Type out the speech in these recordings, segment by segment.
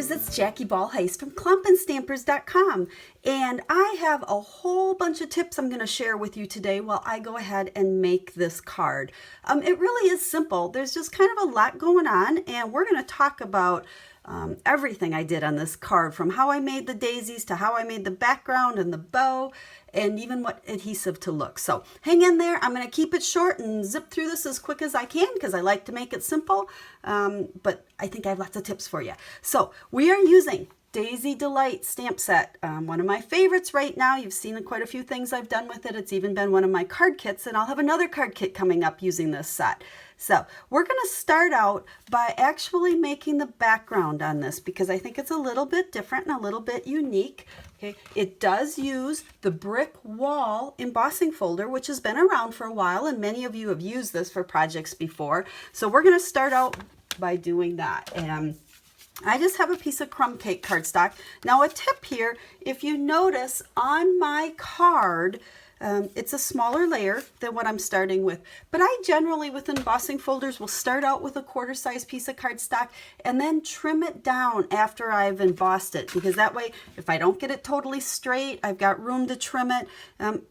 Stampers, it's Jackie Bolhuis from clumpandstampers.com, and I have a whole bunch of tips I'm going to share with you today while I go ahead and make this card. It really is simple. There's just kind of a lot going on, and we're going to talk about everything I did on this card, from how I made the daisies to how I made the background and the bow, and even what adhesive to look. So hang in there. I'm going to keep it short and zip through this as quick as I can because I like to make it simple, but I think I have lots of tips for you. So we are using Daisy Delight stamp set, one of my favorites right now. You've seen quite a few things I've done with it. It's even been one of my card kits, and I'll have another card kit coming up using this set. So we're going to start out by actually making the background on this because I think it's a little bit different and a little bit unique. Okay, it does use the brick wall embossing folder, which has been around for a while, and many of you have used this for projects before. So we're going to start out by doing that. And I just have a piece of crumb cake cardstock. Now a tip here, if you notice on my card, it's a smaller layer than what I'm starting with, but I generally with embossing folders will start out with a quarter size piece of cardstock and then trim it down after I've embossed it, because that way if I don't get it totally straight, I've got room to trim it.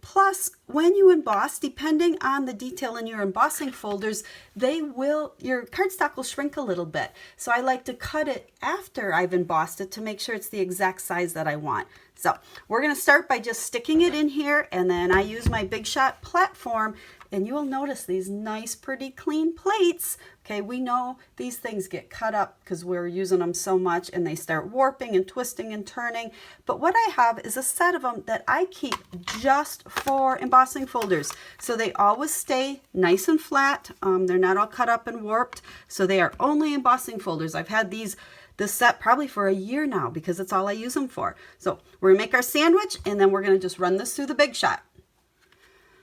Plus, when you emboss, depending on the detail in your embossing folders, your cardstock will shrink a little bit. So I like to cut it after I've embossed it to make sure it's the exact size that I want. So we're going to start by just sticking it in here, and then I use my Big Shot platform, and you will notice these nice, pretty clean plates. Okay, we know these things get cut up because we're using them so much, and they start warping and twisting and turning. But what I have is a set of them that I keep just for embossing folders. So they always stay nice and flat. They're not all cut up and warped. So they are only embossing folders. I've had this set probably for a year now because it's all I use them for. So we're gonna make our sandwich, and then we're gonna just run this through the Big Shot.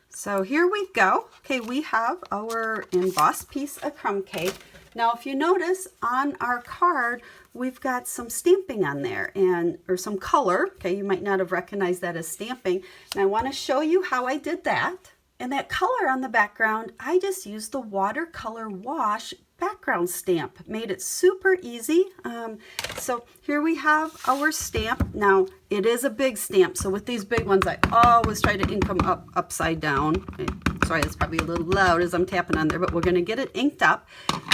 So here we go. Okay, we have our embossed piece of crumb cake. Now if you notice on our card, we've got some stamping on there or some color. Okay, you might not have recognized that as stamping. And I wanna show you how I did that. And that color on the background, I just used the watercolor wash background stamp. Made it super easy. So here we have our stamp. Now it is a big stamp, so with these big ones I always try to ink them upside down. Okay. Sorry, it's probably a little loud as I'm tapping on there, but we're going to get it inked up.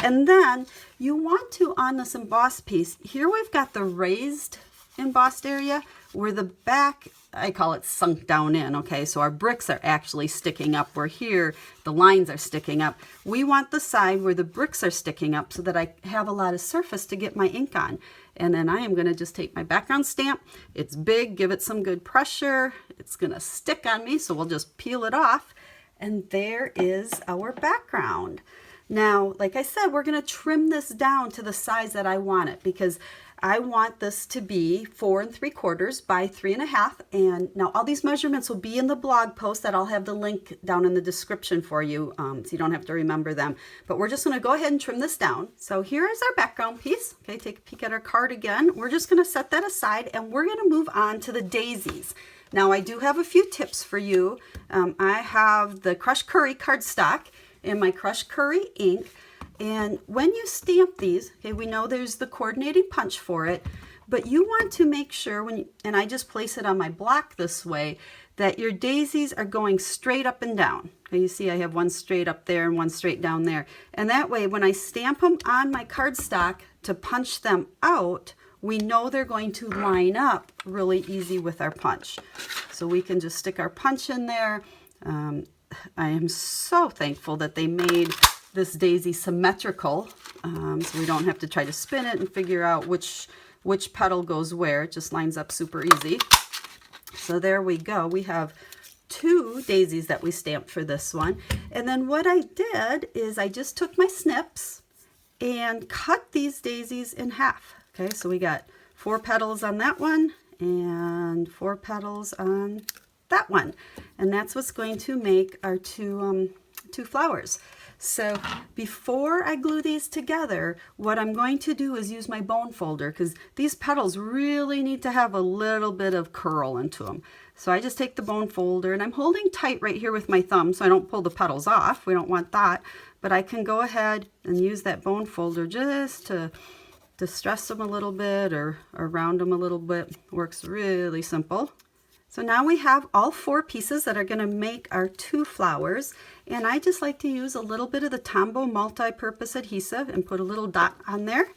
And then you want to, on this embossed piece, here we've got the raised embossed area where the back, I call it sunk down in. Okay, so our bricks are actually sticking up, where here the lines are sticking up. We want the side where the bricks are sticking up so that I have a lot of surface to get my ink on. And then I am going to just take my background stamp. It's big, give it some good pressure. It's going to stick on me, so we'll just peel it off. And there is our background. Now, like I said, we're going to trim this down to the size that I want it, because I want this to be 4 3/4 by 3 1/2. And now all these measurements will be in the blog post that I'll have the link down in the description for you, so you don't have to remember them. But we're just going to go ahead and trim this down. So here is our background piece. Okay, take a peek at our card again. We're just going to set that aside, and we're going to move on to the daisies. Now I do have a few tips for you. I have the Crushed Curry cardstock and my Crushed Curry ink. And when you stamp these, okay, we know there's the coordinating punch for it, but you want to make sure and I just place it on my block this way, that your daisies are going straight up and down. Okay, you see I have one straight up there and one straight down there. And that way, when I stamp them on my cardstock to punch them out, we know they're going to line up really easy with our punch. So we can just stick our punch in there. I am so thankful that they made this daisy symmetrical, so we don't have to try to spin it and figure out which petal goes where. It just lines up super easy. So there we go. We have 2 daisies that we stamped for this one. And then what I did is I just took my snips and cut these daisies in half. Okay, so we got 4 petals on that one and 4 petals on that one. And that's what's going to make our two flowers. So before I glue these together, what I'm going to do is use my bone folder, because these petals really need to have a little bit of curl into them. So I just take the bone folder, and I'm holding tight right here with my thumb so I don't pull the petals off. We don't want that. But I can go ahead and use that bone folder just to distress them a little bit or round them a little bit. Works really simple. So now we have all 4 pieces that are going to make our 2 flowers, and I just like to use a little bit of the Tombow multi-purpose adhesive and put a little dot on there.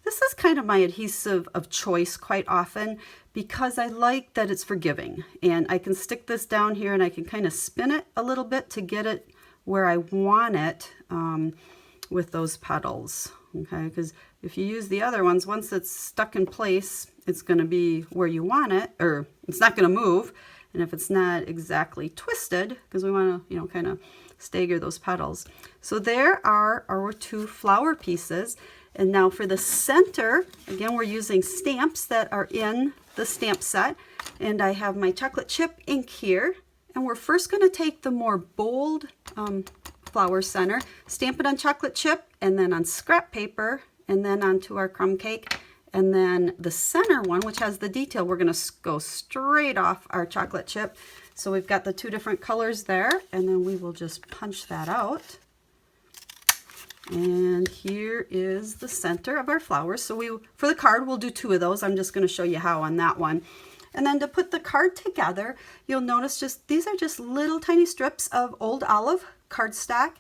This is kind of my adhesive of choice quite often because I like that it's forgiving, and I can stick this down here and I can kind of spin it a little bit to get it where I want it with those petals. Okay, because if you use the other ones, once it's stuck in place, it's going to be where you want it, or it's not going to move. And if it's not exactly twisted, because we want to, kind of stagger those petals. So there are our 2 flower pieces. And now for the center, again, we're using stamps that are in the stamp set. And I have my chocolate chip ink here. And we're first going to take the more bold flower center, stamp it on chocolate chip, and then on scrap paper, and then onto our crumb cake. And then the center one, which has the detail, we're going to go straight off our chocolate chip. So we've got the 2 different colors there, and then we will just punch that out. And here is the center of our flowers. So for the card, we'll do 2 of those. I'm just going to show you how on that one. And then to put the card together, you'll notice these are just little tiny strips of old olive cardstock.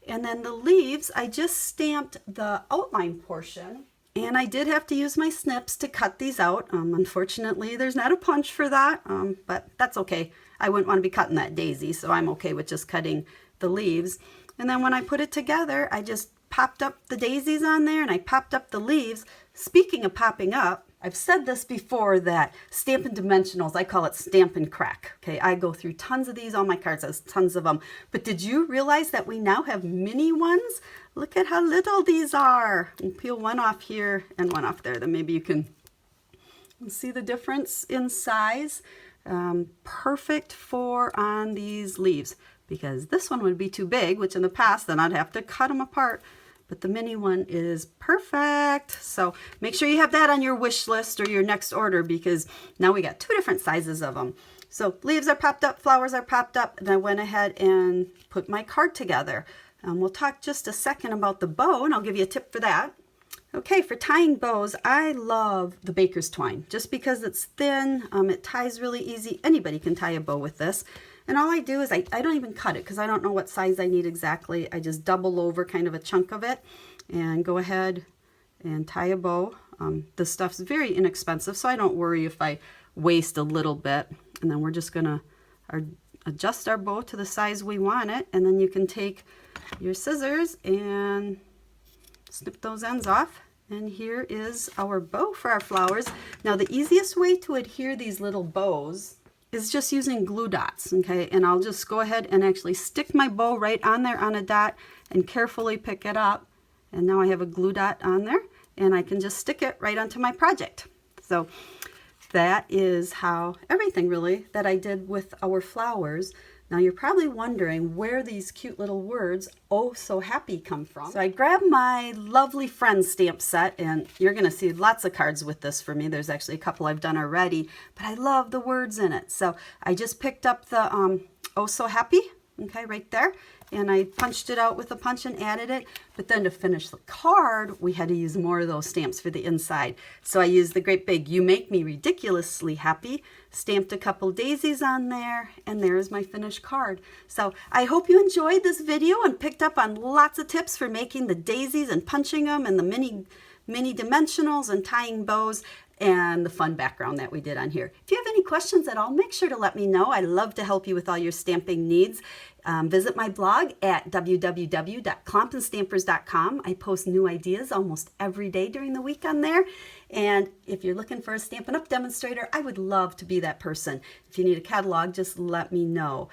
And then the leaves, I just stamped the outline portion. And I did have to use my snips to cut these out. Unfortunately, there's not a punch for that, but that's okay. I wouldn't want to be cutting that daisy, so I'm okay with just cutting the leaves. And then when I put it together, I just popped up the daisies on there and I popped up the leaves. Speaking of popping up, I've said this before that Stampin' Dimensionals, I call it Stampin' Crack. Okay, I go through tons of these on my cards, there's tons of them. But did you realize that we now have mini ones? Look at how little these are. And peel one off here and one off there, then maybe you can see the difference in size. Perfect for on these leaves, because this one would be too big, which in the past then I'd have to cut them apart. But the mini one is perfect. So make sure you have that on your wish list or your next order, because now we got 2 different sizes of them. So leaves are popped up, flowers are popped up, and I went ahead and put my card together. We'll talk just a second about the bow, and I'll give you a tip for that. Okay, for tying bows, I love the baker's twine. Just because it's thin, it ties really easy. Anybody can tie a bow with this. And all I do is I don't even cut it because I don't know what size I need exactly. I just double over kind of a chunk of it and go ahead and tie a bow. This stuff's very inexpensive, so I don't worry if I waste a little bit. And then we're just going to adjust our bow to the size we want it. And then you can take your scissors and snip those ends off. And here is our bow for our flowers. Now the easiest way to adhere these little bows is just using glue dots, okay? And I'll just go ahead and actually stick my bow right on there on a dot and carefully pick it up. And now I have a glue dot on there and I can just stick it right onto my project. So that is how everything really that I did with our flowers. Now you're probably wondering where these cute little words, "Oh So Happy," come from. So I grabbed my lovely Friends stamp set, and you're going to see lots of cards with this for me. There's actually a couple I've done already, but I love the words in it. So I just picked up the "Oh So Happy," okay, right there, and I punched it out with a punch and added it. But then to finish the card, we had to use more of those stamps for the inside. So I used the great big "You Make Me Ridiculously Happy," stamped a couple daisies on there, and there's my finished card. So I hope you enjoyed this video and picked up on lots of tips for making the daisies and punching them and the mini dimensionals and tying bows and the fun background that we did on here. If you have any questions at all, make sure to let me know. I love to help you with all your stamping needs. Visit my blog at www.klompenstampers.com. I post new ideas almost every day during the week on there. And if you're looking for a Stampin' Up! Demonstrator, I would love to be that person. If you need a catalog, just let me know.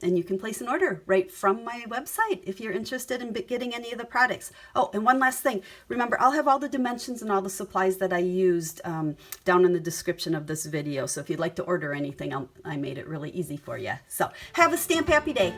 And you can place an order right from my website if you're interested in getting any of the products. Oh, and one last thing. Remember, I'll have all the dimensions and all the supplies that I used down in the description of this video. So if you'd like to order anything, I made it really easy for you. So have a stamp happy day.